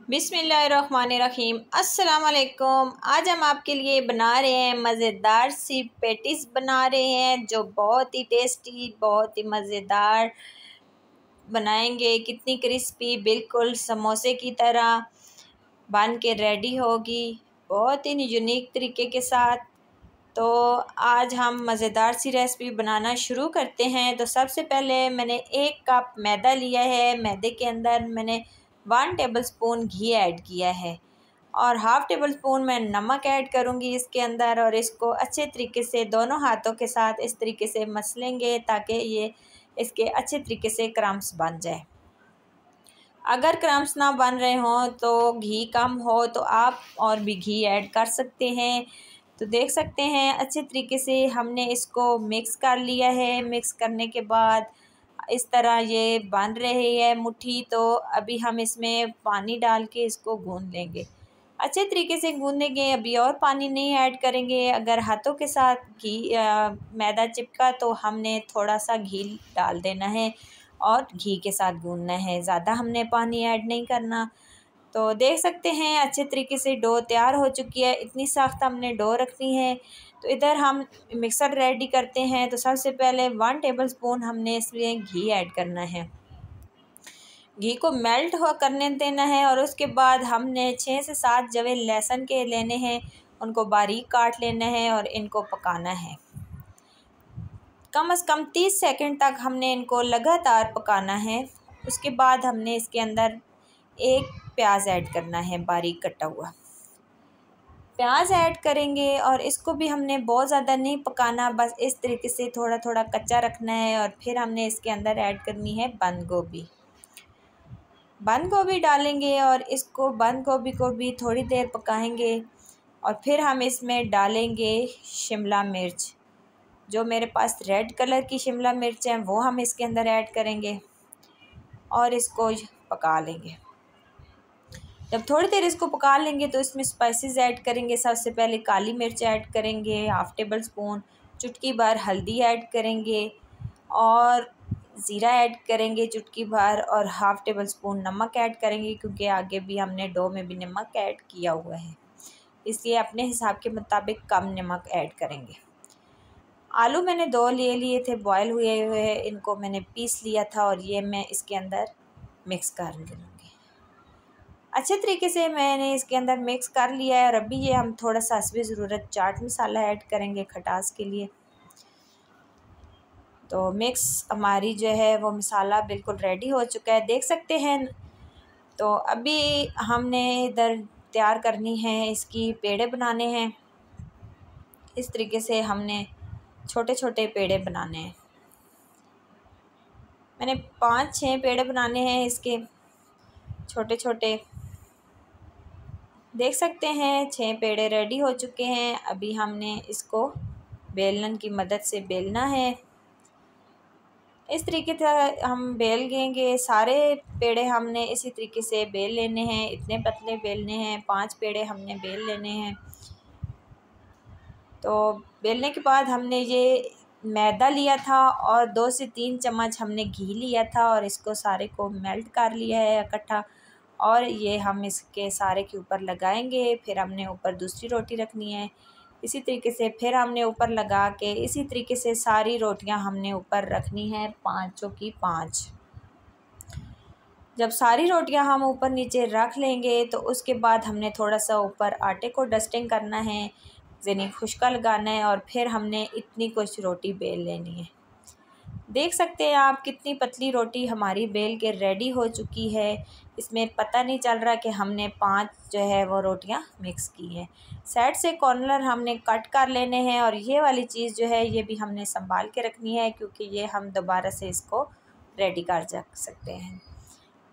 बिस्मिल्लाहिर्रहमानिर्रहीम। अस्सलाम वालेकुम। आज हम आपके लिए बना रहे हैं मज़ेदार सी पेटीज़ बना रहे हैं जो बहुत ही टेस्टी, बहुत ही मज़ेदार बनाएंगे। कितनी क्रिस्पी, बिल्कुल समोसे की तरह बन के रेडी होगी, बहुत ही यूनिक तरीके के साथ। तो आज हम मज़ेदार सी रेसिपी बनाना शुरू करते हैं। तो सबसे पहले मैंने 1 कप मैदा लिया है। मैदे के अंदर मैंने 1 टेबलस्पून घी ऐड किया है और हाफ़ टेबल स्पून मैं नमक ऐड करूँगी इसके अंदर, और इसको अच्छे तरीके से दोनों हाथों के साथ इस तरीके से मसलेंगे ताकि ये इसके अच्छे तरीके से क्रम्स बन जाए। अगर क्रम्स ना बन रहे हों तो घी कम हो तो आप और भी घी ऐड कर सकते हैं। तो देख सकते हैं अच्छे तरीके से हमने इसको मिक्स कर लिया है। मिक्स करने के बाद इस तरह ये बन रही है मुट्ठी। तो अभी हम इसमें पानी डाल के इसको गूंद लेंगे, अच्छे तरीके से गूंदेंगे। अभी और पानी नहीं ऐड करेंगे। अगर हाथों के साथ घी मैदा चिपका तो हमने थोड़ा सा घी डाल देना है और घी के साथ गूंदना है, ज़्यादा हमने पानी ऐड नहीं करना। तो देख सकते हैं अच्छे तरीके से डो तैयार हो चुकी है। इतनी सख्त हमने डो रखनी है। तो इधर हम मिक्सर रेडी करते हैं। तो सबसे पहले 1 टेबलस्पून हमने इसमें घी ऐड करना है। घी को मेल्ट हो करने देना है और उसके बाद हमने 6 से 7 जवे लहसुन के लेने हैं, उनको बारीक काट लेना है और इनको पकाना है। कम से कम 30 सेकंड तक हमने इनको लगातार पकाना है। उसके बाद हमने इसके अंदर 1 प्याज ऐड करना है, बारीक कटा हुआ प्याज ऐड करेंगे और इसको भी हमने बहुत ज़्यादा नहीं पकाना, बस इस तरीके से थोड़ा थोड़ा कच्चा रखना है। और फिर हमने इसके अंदर ऐड करनी है बंद गोभी। बंद गोभी डालेंगे और इसको बंद गोभी को भी थोड़ी देर पकाएंगे। और फिर हम इसमें डालेंगे शिमला मिर्च। जो मेरे पास रेड कलर की शिमला मिर्च है वो हम इसके अंदर ऐड करेंगे और इसको पका लेंगे। जब थोड़ी देर इसको पका लेंगे तो इसमें स्पाइसेस ऐड करेंगे। सबसे पहले काली मिर्च ऐड करेंगे 1/2 टेबल स्पून, चुटकी भर हल्दी ऐड करेंगे और ज़ीरा ऐड करेंगे चुटकी भर, और 1/2 टेबल स्पून नमक ऐड करेंगे क्योंकि आगे भी हमने डो में भी नमक ऐड किया हुआ है, इसलिए अपने हिसाब के मुताबिक कम नमक ऐड करेंगे। आलू मैंने 2 ले लिए थे बॉयल हुए हुए, इनको मैंने पीस लिया था और ये मैं इसके अंदर मिक्स कर लूँगी। अच्छे तरीके से मैंने इसके अंदर मिक्स कर लिया है और अभी ये हम थोड़ा सा हस्बे ज़रूरत चाट मसाला ऐड करेंगे खटास के लिए। तो मिक्स हमारी जो है वो मसाला बिल्कुल रेडी हो चुका है, देख सकते हैं। तो अभी हमने इधर तैयार करनी है, इसकी पेड़े बनाने हैं। इस तरीके से हमने छोटे छोटे पेड़े बनाने हैं। मैंने 5-6 पेड़े बनाने हैं इसके छोटे छोटे, देख सकते हैं 6 पेड़े रेडी हो चुके हैं। अभी हमने इसको बेलन की मदद से बेलना है। इस तरीके से हम बेल लेंगे। सारे पेड़े हमने इसी तरीके से बेल लेने हैं, इतने पतले बेलने हैं। 5 पेड़े हमने बेल लेने हैं। तो बेलने के बाद हमने ये मैदा लिया था और 2 से 3 चम्मच हमने घी लिया था और इसको सारे को मेल्ट कर लिया है इकट्ठा, और ये हम इसके सारे के ऊपर लगाएंगे। फिर हमने ऊपर दूसरी रोटी रखनी है इसी तरीके से, फिर हमने ऊपर लगा के इसी तरीके से सारी रोटियां हमने ऊपर रखनी है, 5 की 5। जब सारी रोटियां हम ऊपर नीचे रख लेंगे तो उसके बाद हमने थोड़ा सा ऊपर आटे को डस्टिंग करना है, ज़नी खुश्का लगाना है और फिर हमने इतनी कुछ रोटी बेल लेनी है। देख सकते हैं आप कितनी पतली रोटी हमारी बेल के रेडी हो चुकी है। इसमें पता नहीं चल रहा कि हमने 5 जो है वो रोटियां मिक्स की हैं। साइड से कॉर्नर हमने कट कर लेने हैं और ये वाली चीज़ जो है ये भी हमने संभाल के रखनी है क्योंकि ये हम दोबारा से इसको रेडी कर जा सकते हैं।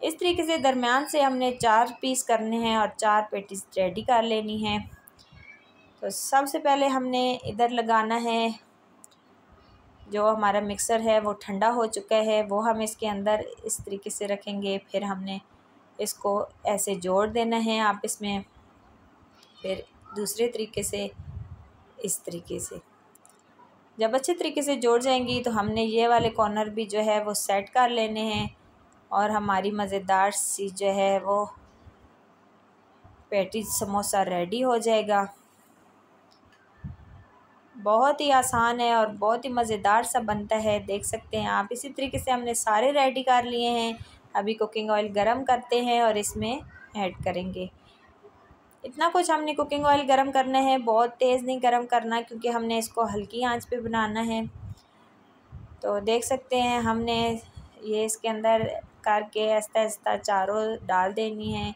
इस तरीके से दरमियान से हमने 4 पीस करने हैं और 4 पेटीज रेडी कर लेनी है। तो सबसे पहले हमने इधर लगाना है, जो हमारा मिक्सर है वो ठंडा हो चुका है, वो हम इसके अंदर इस तरीके से रखेंगे। फिर हमने इसको ऐसे जोड़ देना है आप इसमें, फिर दूसरे तरीके से इस तरीके से। जब अच्छे तरीके से जोड़ जाएंगी तो हमने ये वाले कॉर्नर भी जो है वो सेट कर लेने हैं और हमारी मज़ेदार सी जो है वो पैटीज समोसा रेडी हो जाएगा। बहुत ही आसान है और बहुत ही मज़ेदार सा बनता है, देख सकते हैं आप। इसी तरीके से हमने सारे रेडी कर लिए हैं। अभी कुकिंग ऑयल गरम करते हैं और इसमें ऐड करेंगे। इतना कुछ हमने कुकिंग ऑयल गरम करना है, बहुत तेज़ नहीं गरम करना क्योंकि हमने इसको हल्की आंच पे बनाना है। तो देख सकते हैं हमने ये इसके अंदर करके आहिस्ता आहिस्ता चारों डाल देनी है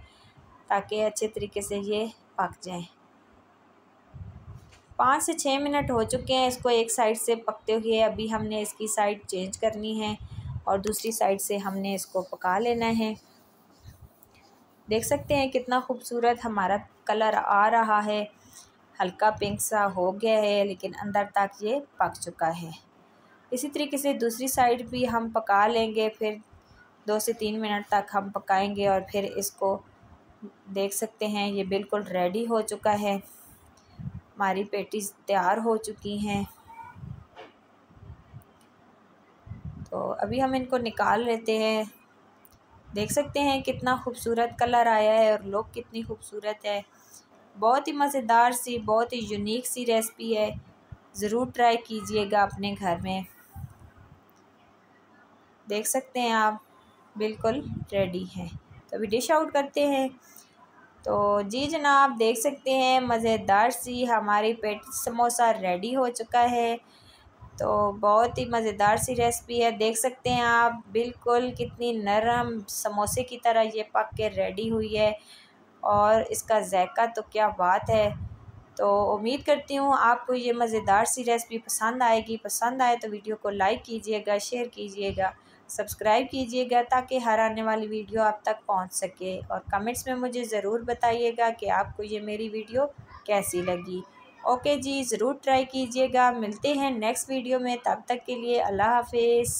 ताकि अच्छे तरीके से ये पक जाएं। 5 से 6 मिनट हो चुके हैं इसको एक साइड से पकते हुए। अभी हमने इसकी साइड चेंज करनी है और दूसरी साइड से हमने इसको पका लेना है। देख सकते हैं कितना खूबसूरत हमारा कलर आ रहा है, हल्का पिंक सा हो गया है लेकिन अंदर तक ये पक चुका है। इसी तरीके से दूसरी साइड भी हम पका लेंगे, फिर 2 से 3 मिनट तक हम पकाएंगे और फिर इसको देख सकते हैं ये बिल्कुल रेडी हो चुका है। हमारी पेटीज तैयार हो चुकी हैं। तो अभी हम इनको निकाल लेते हैं। देख सकते हैं कितना खूबसूरत कलर आया है और लुक कितनी खूबसूरत है। बहुत ही मज़ेदार सी, बहुत ही यूनिक सी रेसिपी है, ज़रूर ट्राई कीजिएगा अपने घर में। देख सकते हैं आप बिल्कुल रेडी है। तो अभी डिश आउट करते हैं। तो जी जनाब, देख सकते हैं मज़ेदार सी हमारी पेटी समोसा रेडी हो चुका है। तो बहुत ही मज़ेदार सी रेसिपी है, देख सकते हैं आप बिल्कुल कितनी नरम समोसे की तरह ये पक के रेडी हुई है और इसका जायका तो क्या बात है। तो उम्मीद करती हूँ आपको ये मज़ेदार सी रेसिपी पसंद आएगी। पसंद आए तो वीडियो को लाइक कीजिएगा, शेयर कीजिएगा, सब्सक्राइब कीजिएगा ताकि हर आने वाली वीडियो आप तक पहुँच सके। और कमेंट्स में मुझे ज़रूर बताइएगा कि आपको ये मेरी वीडियो कैसी लगी। ओके जी, ज़रूर ट्राई कीजिएगा। मिलते हैं नेक्स्ट वीडियो में, तब तक के लिए अल्लाह हाफिज़।